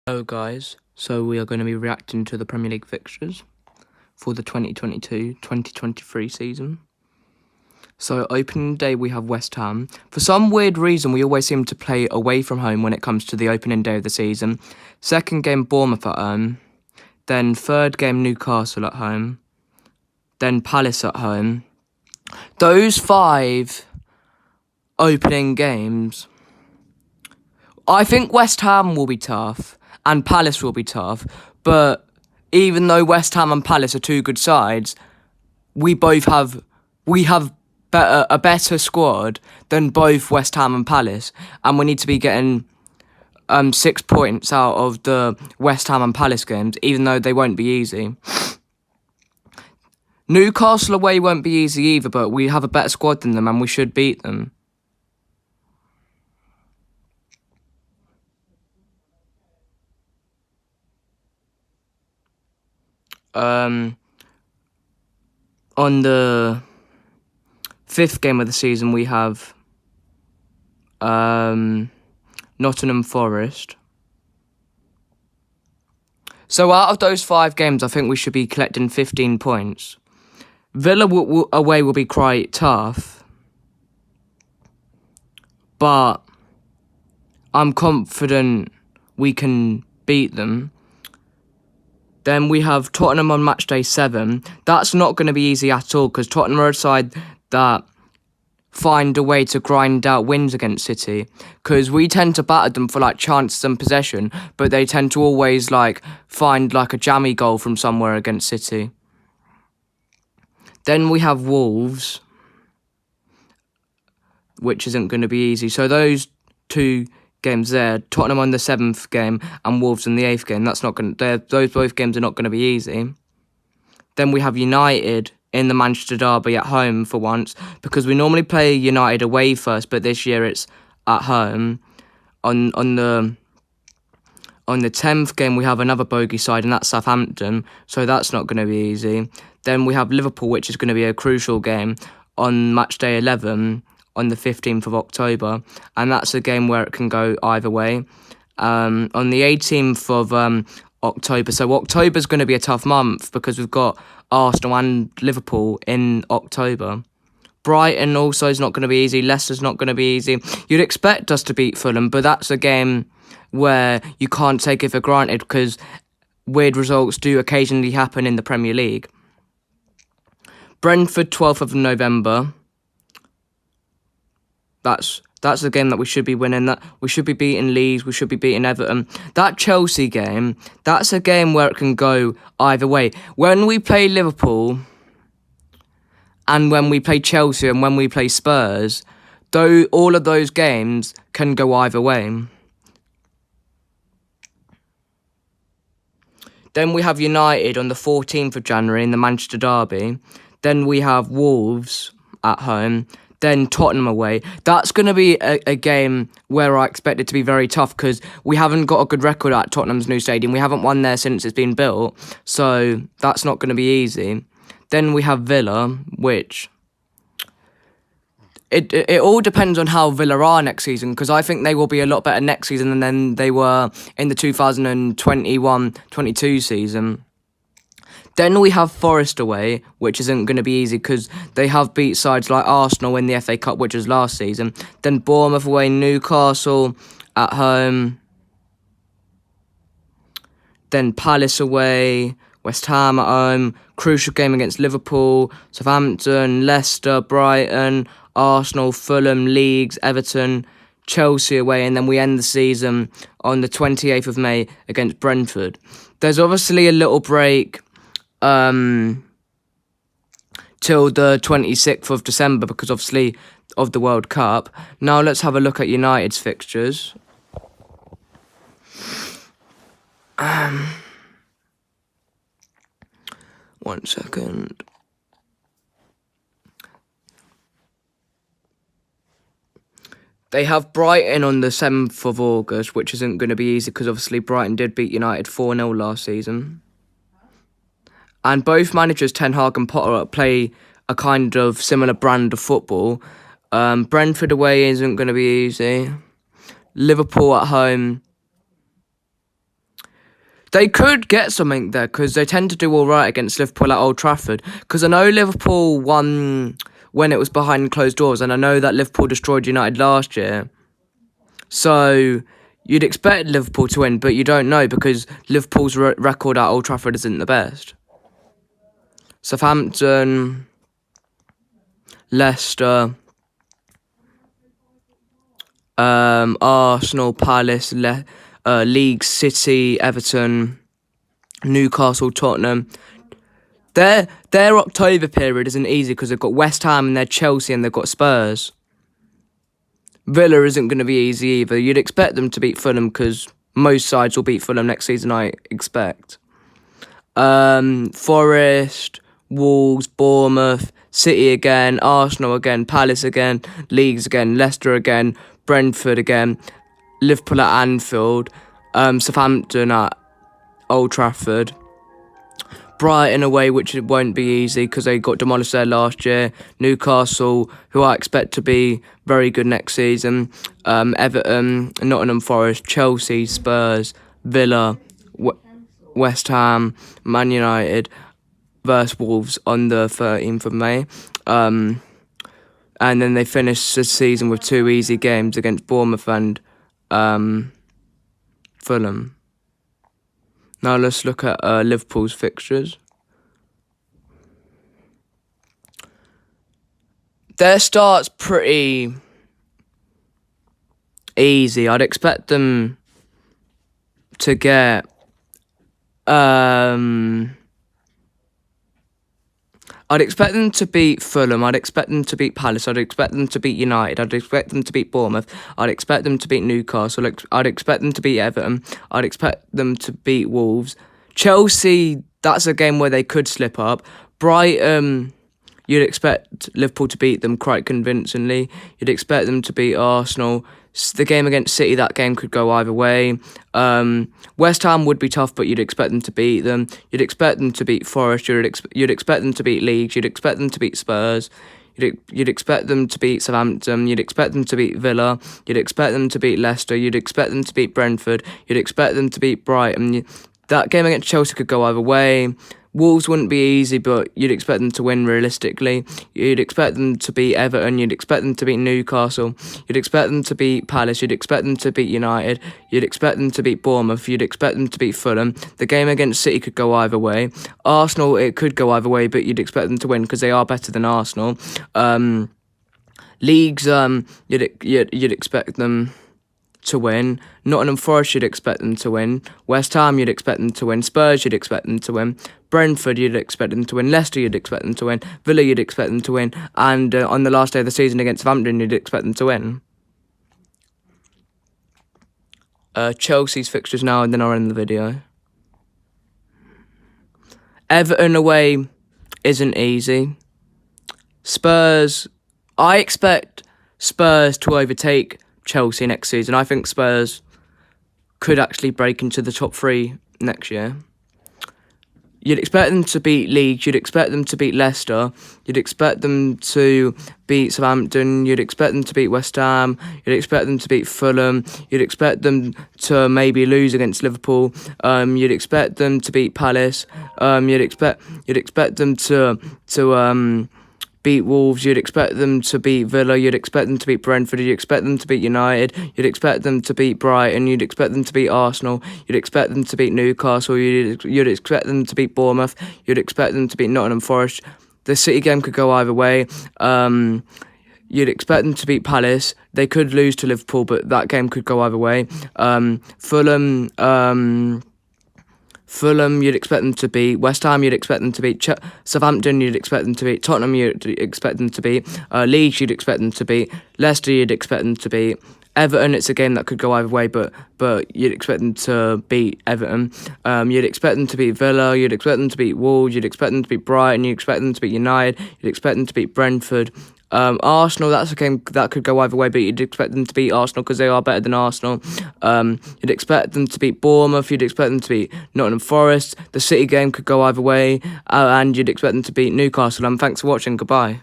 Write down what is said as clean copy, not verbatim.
Hello guys, so we are going to be reacting to the Premier League fixtures for the 2022-2023 season. So opening day we have West Ham. For some weird reason we always seem to play away from home when it comes to the opening day of the season. Second game Bournemouth at home, then third game Newcastle at home, then Palace at home. Those 5 opening games, I think West Ham will be tough and Palace will be tough, but even though West Ham and Palace are 2 good sides, we have a better squad than both West Ham and Palace, and we need to be getting 6 points out of the West Ham and Palace games, even though they won't be easy. Newcastle away won't be easy either, but we have a better squad than them and we should beat them. On the 5th game of the season, we have Nottingham Forest. So out of those 5 games, I think we should be collecting 15 points. Villa away will be quite tough, but I'm confident we can beat them. Then we have Tottenham on match day 7. That's not going to be easy at all because Tottenham are a side that find a way to grind out wins against City, because we tend to batter them for chances and possession, but they tend to always find a jammy goal from somewhere against City. Then we have Wolves, which isn't going to be easy. So those 2 games there, Tottenham on the 7th game and Wolves on the 8th game, those both games are not going to be easy. Then we have United in the Manchester derby at home for once, because we normally play United away first, but this year it's at home. On the 10th game we have another bogey side, and that's Southampton, so that's not going to be easy. Then we have Liverpool, which is going to be a crucial game on match day 11 on the 15th of October, and that's a game where it can go either way. On the 18th of October, so October's going to be a tough month because we've got Arsenal and Liverpool in October. Brighton also is not going to be easy. Leicester's not going to be easy. You'd expect us to beat Fulham, but that's a game where you can't take it for granted because weird results do occasionally happen in the Premier League. Brentford, 12th of November. That's a game that we should be winning. That we should be beating Leeds. We should be beating Everton. That Chelsea game, that's a game where it can go either way. When we play Liverpool, and when we play Chelsea, and when we play Spurs, though all of those games can go either way. Then we have United on the 14th of January in the Manchester derby. Then we have Wolves at home. Then Tottenham away. That's going to be a game where I expect it to be very tough because we haven't got a good record at Tottenham's new stadium. We haven't won there since it's been built, so that's not going to be easy. Then we have Villa, which it all depends on how Villa are next season, because I think they will be a lot better next season than they were in the 2021-22 season. Then we have Forest away, which isn't going to be easy because they have beat sides like Arsenal in the FA Cup, which was last season. Then Bournemouth away, Newcastle at home. Then Palace away, West Ham at home. Crucial game against Liverpool, Southampton, Leicester, Brighton, Arsenal, Fulham, Leeds, Everton, Chelsea away. And then we end the season on the 28th of May against Brentford. There's obviously a little break till the 26th of December because obviously of the World Cup. Now let's have a look at United's fixtures. One second. They have Brighton on the 7th of August, which isn't going to be easy because obviously Brighton did beat United 4-0 last season. And both managers, Ten Hag and Potter, play a kind of similar brand of football. Brentford away isn't going to be easy. Liverpool at home They could get something there because they tend to do all right against Liverpool at Old Trafford. Because I know Liverpool won when it was behind closed doors, and I know that Liverpool destroyed United last year. So you'd expect Liverpool to win, but you don't know because Liverpool's record at Old Trafford isn't the best. Southampton, Leicester, Arsenal, Palace, League, City, Everton, Newcastle, Tottenham. Their October period isn't easy because they've got West Ham and they're Chelsea and they've got Spurs. Villa isn't going to be easy either. You'd expect them to beat Fulham because most sides will beat Fulham next season, I expect. Forest, Wolves, Bournemouth, City again, Arsenal again, Palace again, Leeds again, Leicester again, Brentford again, Liverpool at Anfield, Southampton at Old Trafford, Brighton away, which it won't be easy because they got demolished there last year, Newcastle, who I expect to be very good next season, Everton, Nottingham Forest, Chelsea, Spurs, Villa, West Ham, Man United versus Wolves on the 13th of May. And then they finished the season with 2 easy games against Bournemouth and Fulham. Now let's look at Liverpool's fixtures. Their start's pretty easy. I'd expect them to get I'd expect them to beat Fulham. I'd expect them to beat Palace. I'd expect them to beat United. I'd expect them to beat Bournemouth. I'd expect them to beat Newcastle. I'd expect them to beat Everton. I'd expect them to beat Wolves. Chelsea, that's a game where they could slip up. Brighton, you'd expect Liverpool to beat them quite convincingly. You'd expect them to beat Arsenal. The game against City, that game could go either way. West Ham would be tough, but you'd expect them to beat them. You'd expect them to beat Forest. You'd expect them to beat Leeds. You'd expect them to beat Spurs. You'd expect them to beat Southampton. You'd expect them to beat Villa. You'd expect them to beat Leicester. You'd expect them to beat Brentford. You'd expect them to beat Brighton. That game against Chelsea could go either way. Wolves wouldn't be easy, but you'd expect them to win realistically. You'd expect them to beat Everton. You'd expect them to beat Newcastle. You'd expect them to beat Palace. You'd expect them to beat United. You'd expect them to beat Bournemouth. You'd expect them to beat Fulham. The game against City could go either way. Arsenal, it could go either way, but you'd expect them to win because they are better than Arsenal. Leagues, you'd expect them to win. Nottingham Forest, you'd expect them to win. West Ham, you'd expect them to win. Spurs, you'd expect them to win. Brentford, you'd expect them to win. Leicester, you'd expect them to win. Villa, you'd expect them to win. And on the last day of the season against Southampton, you'd expect them to win. Chelsea's fixtures now, and then I'll end the video. Everton away isn't easy. Spurs, I expect Spurs to overtake Chelsea next season. I think Spurs could actually break into the top 3 next year. You'd expect them to beat Leeds. You'd expect them to beat Leicester. You'd expect them to beat Southampton. You'd expect them to beat West Ham. You'd expect them to beat Fulham. You'd expect them to maybe lose against Liverpool. You'd expect them to beat Palace. You'd expect them to beat Wolves. You'd expect them to beat Villa. You'd expect them to beat Brentford. You'd expect them to beat United. You'd expect them to beat Brighton. You'd expect them to beat Arsenal. You'd expect them to beat Newcastle. You'd expect them to beat Bournemouth. You'd expect them to beat Nottingham Forest. The City game could go either way. You'd expect them to beat Palace. They could lose to Liverpool, but that game could go either way. Fulham, you'd expect them to beat. West Ham, you'd expect them to beat. Southampton, you'd expect them to beat. Tottenham, you'd expect them to beat. Leeds, you'd expect them to beat. Leicester, you'd expect them to beat. Everton, it's a game that could go either way, but you'd expect them to beat Everton. You'd expect them to beat Villa. You'd expect them to beat Wolves. You'd expect them to beat Brighton. You'd expect them to beat United. You'd expect them to beat Brentford. Arsenal, that's a game that could go either way, but you'd expect them to beat Arsenal because they are better than Arsenal. You'd expect them to beat Bournemouth. You'd expect them to beat Nottingham Forest. The City game could go either way, and you'd expect them to beat Newcastle. Thanks for watching. Goodbye.